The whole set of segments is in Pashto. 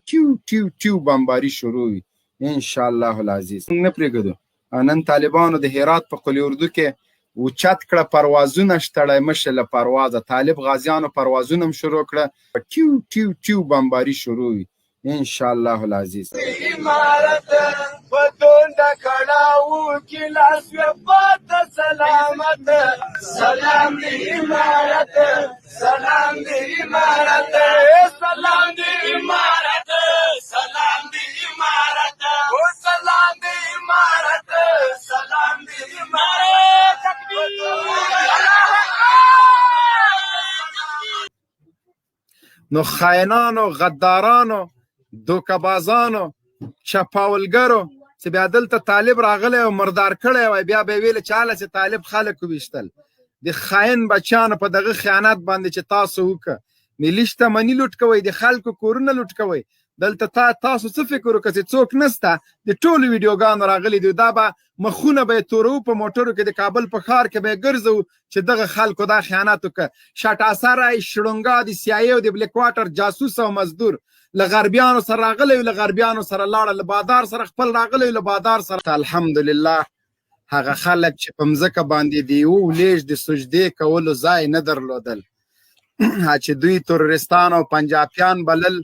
ټیو ټیو ټیو بمباري شروع وي ان شاء الله العزیز. نه پرېږدو. نن طالبانو د هرات په قلی اردو کې اوچت کړه پروازونه شتړی مشه له پروازه. طالب غازیانو پروازونه هم شروع کړه. ټیو ټیو ټیو بمباري شروع وي ان شاء الله العزیز. امارت بدون د کړهو کې لاس یې پاته سلامت. سلام دی امارت، سلام دی امارت، سلام دی امارت، سلام دی امارت، او سلام دی امارت، سلام دی امارت. نو خائنانو، غدارانو، دوکبازانو، چپاولګرو چې بیا دلته طالب راغلی او مردار کړی وای، بیا به یې ویل چې هله چې طالب خلک وویشتل. د خاین بچیانو په دغه خیانت باندې چې تاسو وکړه، ملي شتمني لوټ کوئ، د خلکو کورونه لوټ کوئ. دلته تاسو څه فکر وکړه چې څوک نسته؟ د ټولو ویډیوګانو راغلي دي. دا به مخونه به یې تورو په موټرو کې، د کابل په ښار کې به یې ګرځو چې دغه خلکو دا خیانت وکړه. شټاسری شړونګا د CIA او د بلیک واټر جاسوس او مزدور له غربیانو سره راغلی، له غربیانو سره لاړه، له بادار سره خپل راغلی، له بادار سره. الحمدلله هغه خلک چې په مځکه باندې د یو لیږ د سجدې کولو ځای نه درلودل، چې دوی تروریستان او پنجابیان بلل،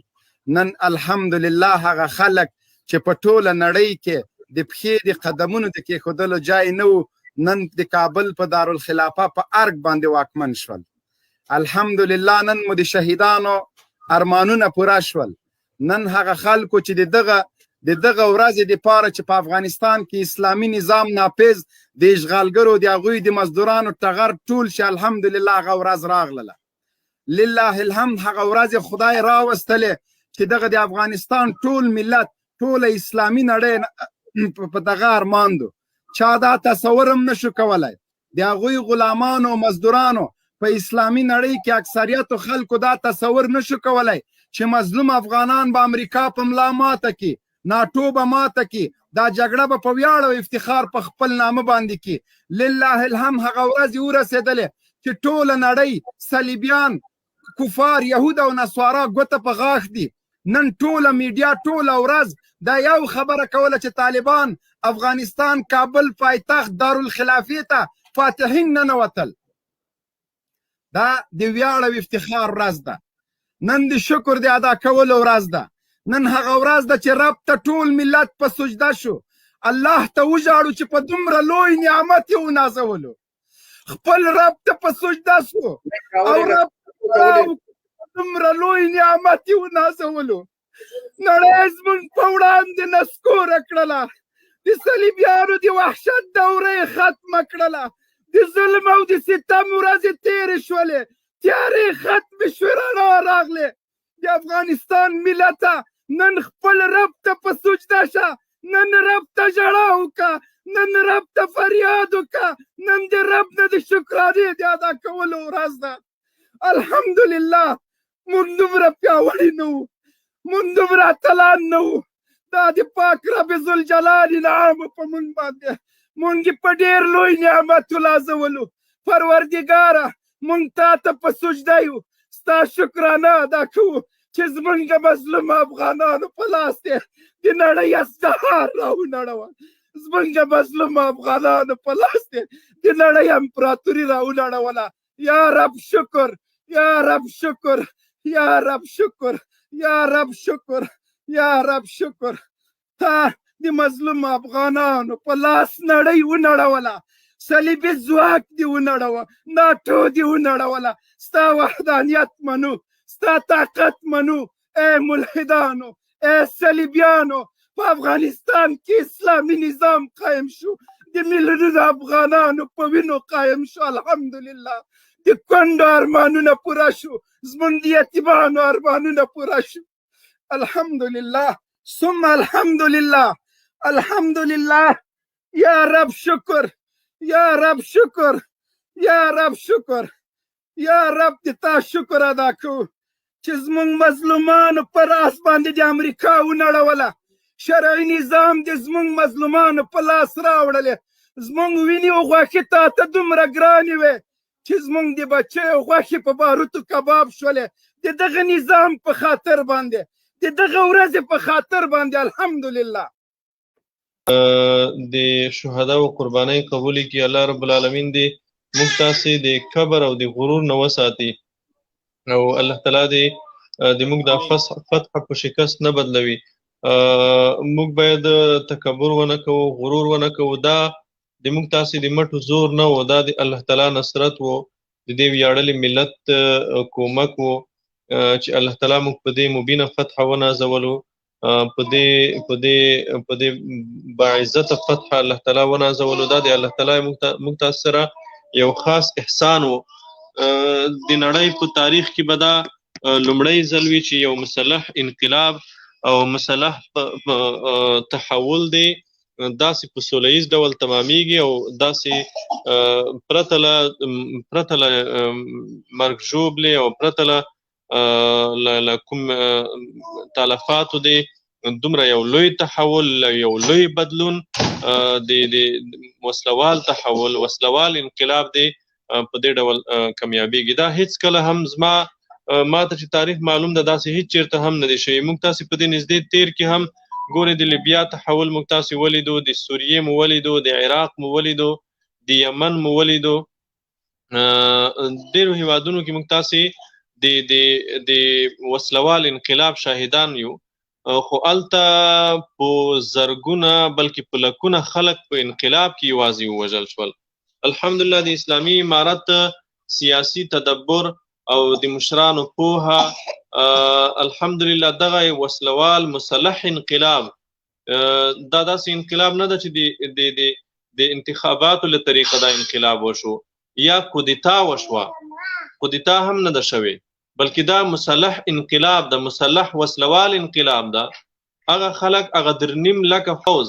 نن الحمدلله هغه خلک چې په ټوله نړۍ کې د پښې د قدمونو د کېښودلو ځای نه و، نن د کابل په دارالخلافه په ارګ باندې واکمن شول. الحمدلله نن مو د شهیدانو ارمانونه پوره شول. نن هغه خلکو چې د دغه ورځې دپاره چې په افغانستان کې اسلامي نظام ناپیز، د اشغالګرو د هغوی د مزدورانو ټغر ټول شي، الحمدلله هغه ورځ راغله. لله الحمد هغه ورځ خدای راوستلې چې دغه د افغانستان ټول ملت، ټوله اسلامي نړۍ په دغه ارمان دو. چا دا تصور هم نشو کولی. د هغوی غلامانو او مزدورانو په اسلامي نړۍ کې اکثریتو خلکو دا تصور نشو کولی چې مظلوم افغانان به امریکا په ملا ماته کړي، ناټو به ماته کړي، دا جګړه به په ویاړ او افتخار په خپل نامه باندې کړي. لله الحمد هغه ورځې ورسېدلې چې ټوله نړۍ، صلیبیان، کفار، یهود او نصارا ګوته په غاښ دي. نن ټوله میډیا ټوله ورځ دا یو خبره کوله چې طالبان افغانستان کابل پایتخت دارالخلافې ته فاتحین ننوتل. دا د ویاړ او افتخار ورځ ده. نن د شکر د ادا کولو ورځ ده. نن هغه ورځ ده چې رب ته ټول ملت په سجده شو، الله ته وژاړو چې په دومره لوی نعمت یې ونازولو. خپل رب ته په سجده شو او رب دومره لوی نعمت یې ونازولو. نړۍ زموږ په وړاندې نسکوره کړله، د صلیبیانو د وحشت دوره یې ختمه کړله، د ظلم او د ستم ورځې تېرې شولې، تیارې ختمې شوې، رڼا راغلې. د افغانستان ملته نن خپل رب ته په سجده شه، نن رب ته ژړا وکړه، نن رب ته فریاد وکړه، نن د رب نه د شکرانې د ادا کولو ورځ ده. الحمدلله موږ دومره پیاوړي نه وو، موږ دومره اتلان نه وو. دا د پاک رب ذوالجلال انعام په موږ باندې، موږ په ډېر لوی نعمت ولازولو. پروردګاره موږ تا ته په سجده یو، ستا شکرانه ادا کوو چې زموږ مظلوم افغانانو په لاس دی د نړۍ ازدهار راونړول، زموږ مظلوم افغانانو په لاس دی د نړۍ امپراتوري راونړوله. یا رب شکر، یا رب شکر، یا رب شکر، یا رب شکر، یا رب شکر. تا د مظلوم افغانانو په لاس نړۍ ونړوله، صلیبي ځواک دې ونړوه، ناټو دې ونړوله. ستا وحدانیت منو، ستا طاقت منو. ای ملحدانو، ای صلیبیانو، په افغانستان کې اسلامي نظام قایم شو، د میلیونونو افغانانو په وینو قایم شو. الحمدلله د کونډو ارمانونه پوره شو، زموږ د یتیمانو ارمانونه پوره شو. الحمدلله ثم الحمدلله، الحمدلله. یا رب شکر، یا رب شکر، یا رب شکر، یا رب د تا شکر ادا کوو چې زموږ مظلومانو په راس باندې د امریکا ونړوله، شرعي نظام د زموږ مظلومانو په لاس راوړلې. زموږ وینې او غوښې تا ته دومره ګرانې وې چې زموږ د بچیو غوښې په باروتو کباب شولې. د دغه نظام په خاطر باندې د دغه ورځې په خاطر باندې الحمدلله د شهدا او قربانۍ قبول کړي. الله رب العالمین دې موږ تاسې د کبر او د غرور نه وساتي او الله تعالی دې موږ د فتح په شکست نه بدلوي. موږ باید تکبر ونه کوو، غرور ونه کوو. دا د موږ تاسې د مټو زور نه و، دا د الله تعالی نصرت و، د دې ویاړلي ملت کومک و چې الله تعالی موږ په دې مبینه فتح ونازولو، په دې باعزته فتح الله تعالی ونازولو. دا د الله تعالی موږ تاسو سره یو خاص احسان و. د نړۍ په تاریخ کې به دا لومړی ځل وي چې یو مسلح انقلاب او مسلح تحول دی داسې په سوله ییز ډول تمامیږي او داسې پرته له مرګ ژوبلې او پرته له کوم تلفاتو دی دومره یو لوی تحول، یو لوی بدلون، د وسلوال تحول، وسلوال انقلاب دی په دې ډول کامیابیږي. دا هیڅ کله هم ماته چې تاریخ معلوم ده داسې هیڅ چیرته هم نه دی شوی. موږ تاسې په دې نږدې تیر کې هم ګورې د لیبیا تحول موږ تاسې ولیدو، د سوریې مو ولیدو، د عراق مو ولیدو، د یمن مو ولیدو. ډېرو هیوادونو کې موږ تاسې د وسلوال انقلاب شاهدان یو، خو هلته په زرګونه بلکې په لکونه خلک په انقلاب کې یوازې ووژل شول. الحمدلله د اسلامي امارت سیاسي تدبر او د مشرانو پوهه الحمدلله دغه وسلوال مسلح انقلاب دا داسې انقلاب نه ده چې د انتخاباتو له طریقه دا انقلاب وشو یا کودتا وشوه، کودتا هم نه ده شوې، بلکې دا مسلح انقلاب ده، مسلح وسلوال انقلاب ده. هغه خلک، هغه درنیم لکه فوز،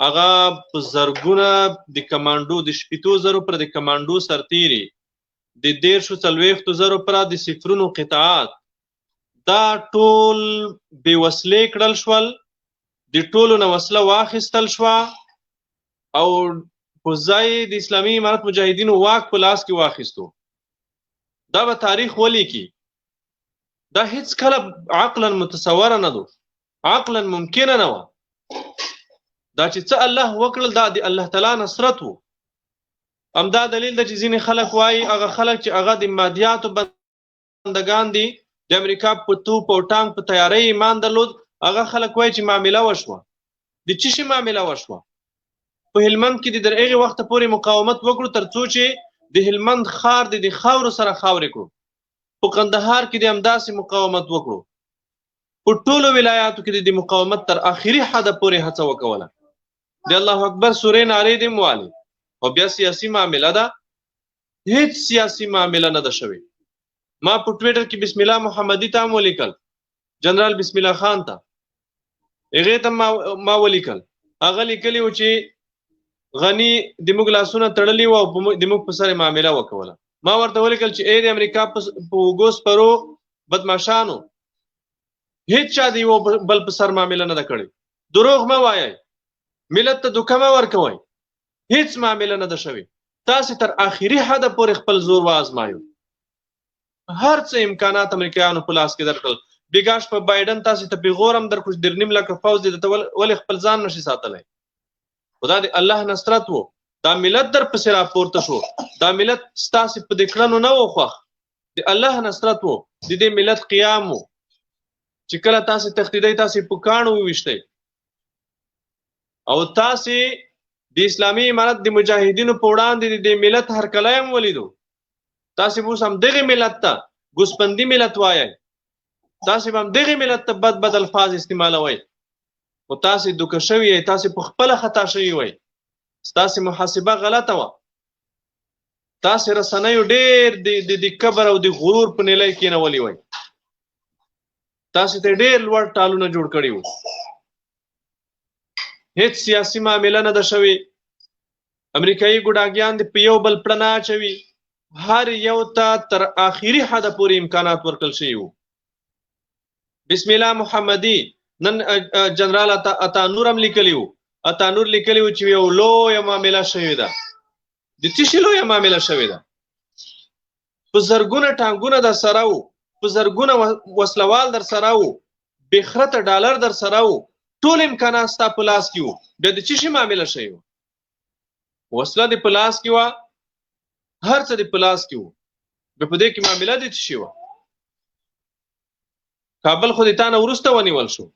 هغه په زرګونه د کمانډو، د 80,000 پر د کمانډو سرتیري، د 140,000 پر د صفرونو قطعات، دا ټول بې وسلې کړل شول، د ټولو نه وسله واخیستل شوه او په ځای د اسلامي امارت مجاهدینو واک په لاس کې واخیستو. دا به تاریخ ولیکي. دا هیڅ کله عقلا متصوره نه ده، عقلا ممکنه نه وه. دا چې څه الله وکړل دا د الله تعالی نصرت و. همدا دلیل ده چې ځینې خلک وایي هغه خلک چې هغه د مادیاتو بندګان دي، د امریکا په توپ او ټانک په تیارۍ ایمان درلود، هغه خلک وایي چې معامله وشوه. د څه شي معامله وشوه؟ په هلمند کې د هغې وخته پورې مقاومت وکړو تر څو چې د هلمند ښار د خاورو سره خاورې کړو. په قندهار کې د همداسې مقاومت وکړو. په ټولو ولایاتو کې د مقاومت تر آخري حده پورې هڅه وکوله. د الله اکبر سورې نارې دې موالي او بیا سیاسي معامله ده، هیڅ سیاسي معامله نه ده شوې. ما په ټویټر کې بسم الله محمدي ته هم ولیکل، جنرال بسم الله خان ته، هغې ته ما ولیکل، هغه لیکلي و چې غني د موږ لاسونه تړلي وو او د موږ په سر یې معامله وکوله. ما ورته ولیکل چې ای د امریکا په اوږو سپرو بدماشانو هیڅ چا د یو بل په سر معامله نه ده کړې. دروغ مه وایئ، ملت ته دوکه مه ورکوئ، هیڅ معامله نه ده شوې. تاسې تر آخري حده پورې خپل زور وازمایو، هر څه امکانات امریکایانو په لاس کې درکړل. بیګاش په بایډن تاسې ته پیغور هم درکړو چې 2.5 لکه فوج دی، ته ولې خپل ځان نشي ساتلی؟ خدا د الله نصرت وو. دا ملت در پسې راپورته شو، دا ملت ستاسې په دې کړنو نه و خوښ، د الله نصرت وو، د دې ملت قیام وو چې کله تاسې تښتېدئ تاسې په کاڼو وویشتئ او تاسې د اسلامي امارت د مجاهدینو په وړاندې د دې ملت هرکلی هم ولیدو. تاسې به اوس هم دغې ملت ته ګوسپندي ملت وایئ، تاسې به هم دغې ملت ته بد الفاظ استعمالوئ، خو تاسې دوکه شوي یئ، تاسې په خپله خطا شوي وئ، ستاسې محاسبه غلطه وه. تاسې رسنیو ډېر د کبر او د غرور په نیلۍ کېنولي وئ، تاسې ته ډېر لوړ ټالونه جوړ کړي وو. هیڅ سیاسي معامله نه ده شوې. امریکایي ګوډاګیان دې په یو بل پړه نه اچوي، هر یو ته تر آخري حده پورې امکانات ورکړل شوي وو. بسم الله محمدي نن جنرال اتانور هم لیکلی وو، اتانور لیکلی وو چې یو لویه معامله شوې ده. د څه شي لویه معامله شوې ده؟ په زرګونه ټانکونه در سره وو، په زرګونه وسلوال در سره وو، بخرته ډالر در سره وو، ټول امکانات ستا په لاس کې وو، بیا د څه شي معامله شوی وه؟ وسله دې په لاس کې وه، هر څه دې په لاس کې وو، بیا په دې کې معامله دې څه شي وه؟ کابل خو دې تا نه وروسته ونیول شو،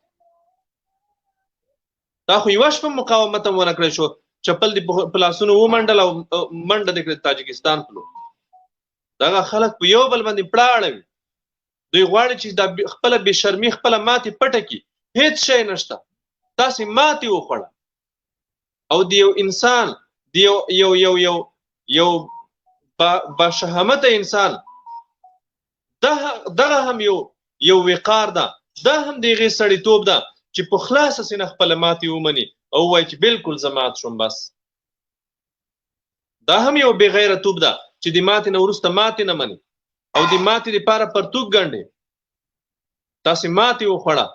دا خو یوه شپه مقاومت هم ونه کړی شو، چپل دې په لاسونو ومنډل او منډه دې کړې تاجکستان په لور. دغه خلک په یو بل باندې پړاړه وي، دوی غواړي چې دا خپله بې شرمي خپله ماتې پټه کړي، هېڅ شی نشته، تاسې ماتې وخوړه او د یو انسان د یو باشهامته انسان دغه هم یو وقار ده، دا هم د هغې سړیتوب ده چې په خلاصه سینه خپله ماتې ومني او ووایي چې بلکل زه مات شوم. بس دا هم یو بې غیرتوب ده چې د ماتې نه وروسته ماتې نه مني او د ماتې دپاره پرتوګ ګڼډې. تاسې ماتې وخوړه.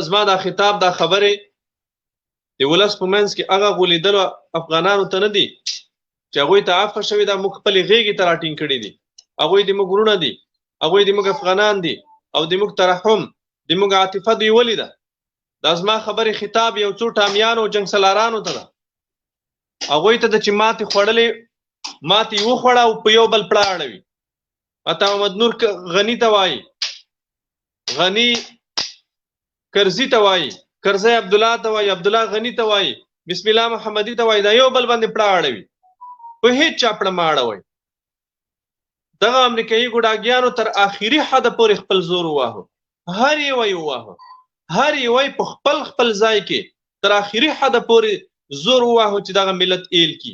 زما دا خطاب دا خبرې د ولس په منځ کې هغه غولېدلو افغانانو ته نه دي چې هغوی ته عفه شوې ده، موږ خپلې غېږې ته راټینګ کړي دي، هغوی د موږ وروڼه دي، هغوی د موږ افغانان دي او د موږ ترحم د موږ عاطفه دوی ولیده. دا زما خبرې خطاب یو څو ټامیانو او جنګ سالارانو ته ده، هغوی ته ده چې ماتې خوړلې ماتې وخوړه او په یو بل پړه اړوي. عطا محمد نور غني ته وایي، غني کرزي ته وایي، کرزی عبدالله ته وایي، عبدالله غني ته وایي، بسم الله محمدي ته وایي، دا یو بل باندې پړه اړوي، په هېڅ چا پړه مه اړوئ. دغه امریکایي ګوډاګیانو تر آخري حده پورې خپل زور وواهه، هر یوه یې وواهه، هر یوه یې په خپل ځای کې تر آخري حده پورې زور وواهه چې دغه ملت ایل کی،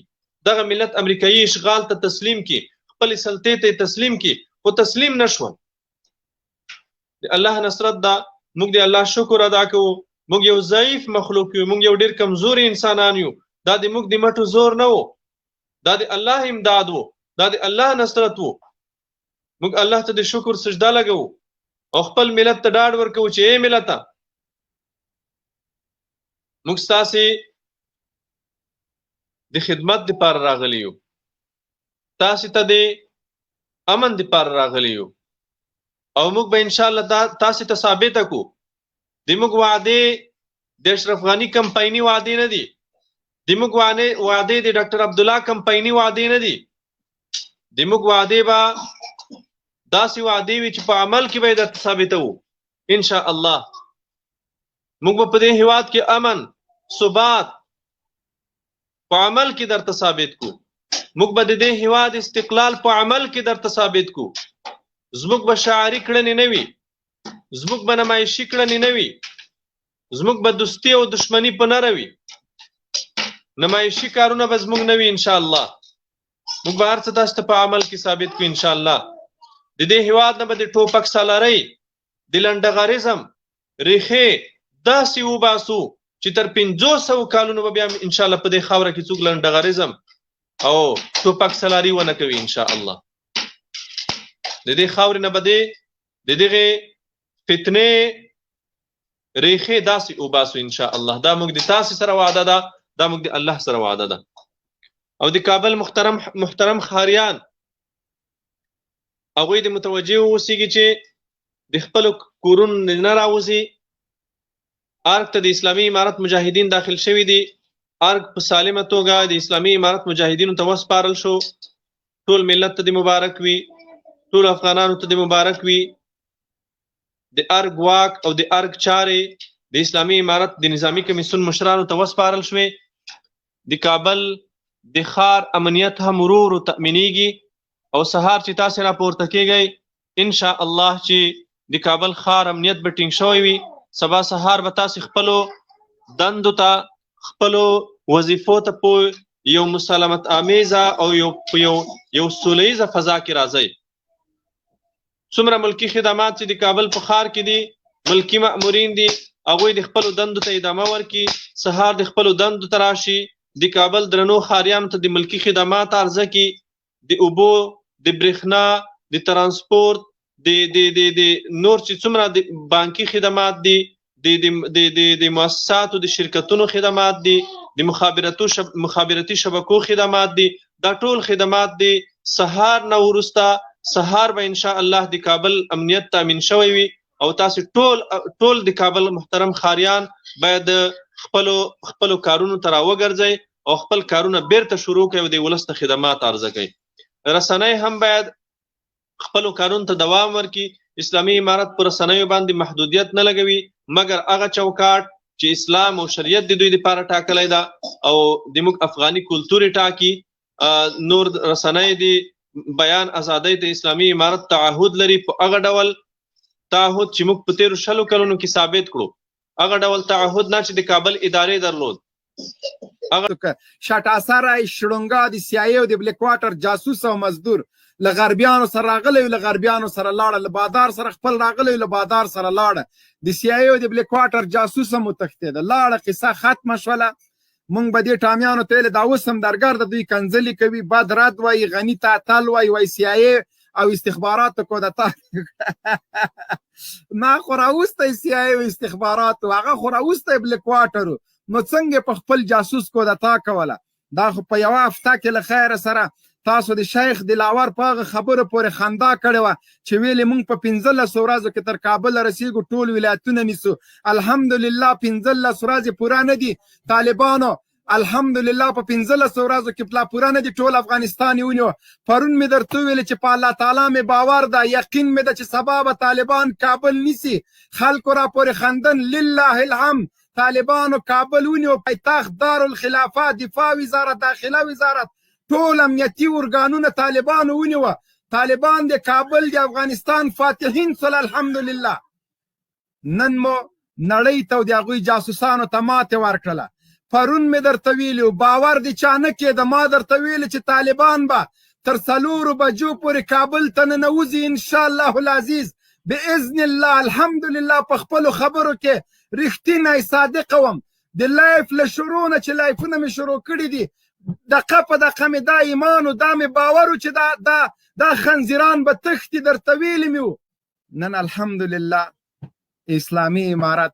دغه ملت امریکایي اشغال ته تسلیم کی، خپل سلطې ته تسلیم کی، خو تسلیم نشول. د الله نصرت دا، موږ د الله شکر ادا کوو. موږ یو ضعیف مخلوق یو، موږ یو ډېر کمزوري انسانان یو، دا د موږ د مټو زور نه و، دا د الله امداد و، دا د الله نصرت و. موږ الله ته د شکر سجده لګو او خپل ملت ته ډاډ ورکوو چې ای ملته، موږ ستاسې د خدمت دپاره راغلي یو، تاسې ته د امن دپاره راغلي یو او موږ به انشاءالله تاسې ته ثابته کړو. د موږ وعدې د اشرف غني کمپایني وعدې نه دي، د موږ وعدې د ډاکټر عبدالله کمپایني وعدې نه دي، د موږ وعدې به داسې وعدې وي چې په عمل کې به یې درته ثابتوو انشاءالله. موږ به په دې هېواد کې امن ثبات په عمل کې درته ثابت کړو، موږ به د دې هېواد استقلال په عمل کې درته ثابت کړو. زموږ به شعاري کړنې نه وي، زموږ به نمایشي کړنې نه وي، زموږ به دوستي او دشمني په نه روي، نمایشي کارونه به زموږ نه وي انشاءالله. موږ به هر څه تاسو ته په عمل کې ثابت کړو انشاءالله. د دې هېواد نه به د ټوپک سالارۍ د لنډغرزم ریښې داسې وباسو چې تر 500 کالونو به بیا انشاءالله په دې خاوره کې څوک لنډغرزم او ټوپک سالاري ونه کوي انشاءالله. د دې خاورې نه به د دغې فتنې ریښې داسې وباسو انشاءالله. دا موږ د تاسې سره وعده ده، دا موږ د الله سره وعده ده. او د کابل محترم ښاریان هغوی د متوجه اوسېږي چې د خپلو کورونو نه راوځي. ارګ ته د اسلامي امارت مجاهدین داخل شوي دي، ارګ په سالمه توګه د اسلامي امارت مجاهدینو ته وسپارل شو. ټول ملت ته د مبارک وي، ټول افغانانو ته د مبارک وي. د ارګ واک او د ارګ چارې د اسلامي امارت د نظامی کمیسیون مشرانو ته وسپارل شوې. د کابل د ښار امنیت هم ورو ورو تأمینېږي او سهار چې تاسې راپورته کېږئ انشاء الله چې د کابل ښار امنیت به ټینګ شوی وي. سبا سهار به تاسې خپلو دندو ته خپلو وظیفو ته په یو مسالمت آمیزه او یو سوله ییزه فضا کې راځئ. څومره ملکي خدمات چې د کابل په ښار کې دي، ملکي مأمورین دي، هغوی د خپلو دندو ته ادامه ورکړي، سهار د خپلو دندو ته راشي، د کابل درنو ښاریانو ته د ملکي خدمات عرضه کړي، د اوبو، د برېښنا، د ترانسپورت، د نور چې څومره د بانکي خدمات دي، د مؤسساتو د شرکتونو خدمات دي، د مخابراتي شبکو خدمات دي، دا ټول خدمات دي. سهار نه وروسته سهار به انشاء الله د کابل امنیت تامین شوی وي او تاسې ټول د کابل محترم ښاریان باید خپلو کارونو ته راوګرځئ او خپل کارونه بیرته شروع کړئ او د ولس ته خدمات عرضه کوي. رسنۍ هم باید خپلو کارونو ته دوام ورکړي. اسلامي امارت په رسنیو باندې محدودیت نه لګوي مګر هغه چوکاټ چې اسلام او شریعت د دوی لپاره ټاکلی ده او د موږ افغاني کلتور یې ټاکي. نور رسنۍ د بیان ازادۍ ته اسلامي امارت تعهد لري په هغه ډول تعهد چې موږ په تیرو 60 کلونو کې ثابت کړو. هغه ډول تعهد نه چې د کابل ادارې درلود. شاټاسرای شړونګا د CIA او د بلیک واټر جاسوس او مزدور له غربیانو سره راغلی له غربیانو سره لاړه له بادار سره خپل راغلی له بادار سره لاړه د CIA او د بلیک واټر جاسوس هم وتښتېده لاړه قصه ختمه شوله. موږ به دې ټامیانو ته ویلې دا اوس هم درګر د دوی کنځلې کوي بد رد وایي غني تعطل وایي CIA او استخباراتو کودتا نه خو راوستی CIA او استخباراتو هغه خو راوستی بلیک واټرو نو څنګه په خپل جاسوس کودتا کوله. دا خو په یوه هفته کې له خیره سره تاسو د شیخ دلاور په هغه خبرو پورې خندا کړې وه چې ویلې موږ په 15 ورځو کې تر کابل رسیږو ټول ولایتونه نیسو. الحمدلله 15 ورځې پوره نه دي طالبانو الحمدلله په 15 ورځو کې لا پوره نه دي ټول افغانستان یې ونیو. پرون مې درته وویلې چې په الله تعالی مې باور ده یقین مې ده چې سبا به طالبان کابل نیسي. خلکو را پورې خندن لله الحمد طالبانو کابل ونیو پایتخت دارالخلافه دفاع وزارت داخله وزارت ټول امنیتي ارګانونه طالبانو ونیوه. طالبان د کابل د افغانستان فاتحین سل الحمدلله. نن مو نړۍ ته د هغوی جاسوسانو ته ماتې ورکړله. پرون مې درته ویلي باور د چا نه کېده ما درته ویلي چې طالبان به تر 4 بجو پورې کابل ته ننوځي انشاءالله العزیز باذن الله. الحمدلله په خپلو خبرو کې رښتینی صادقه وم. د لایف له شروع نه چې لایفونه مې شروع کړي دي دقه په دقه مې دا ایمان و دا مې باور و چې دا خنزیران به تښتي درته ویلي مې و. نن الحمدلله اسلامي امارت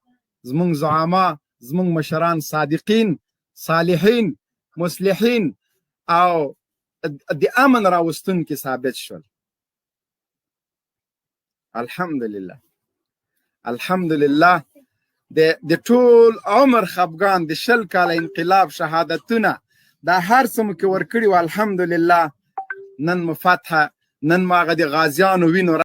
زمونږ زعما زمونږ مشران صادقین صالحین مصلحین او د امن راوستونکي ثابت شول. الحمدلله الحمدلله د ټول عمر خفګان د 20 کاله انقلاب شهادتونه دا هر څه مو کې ورکړي و الحمدلله. نن مو فتحه نن مو هغه د غازیانو وینو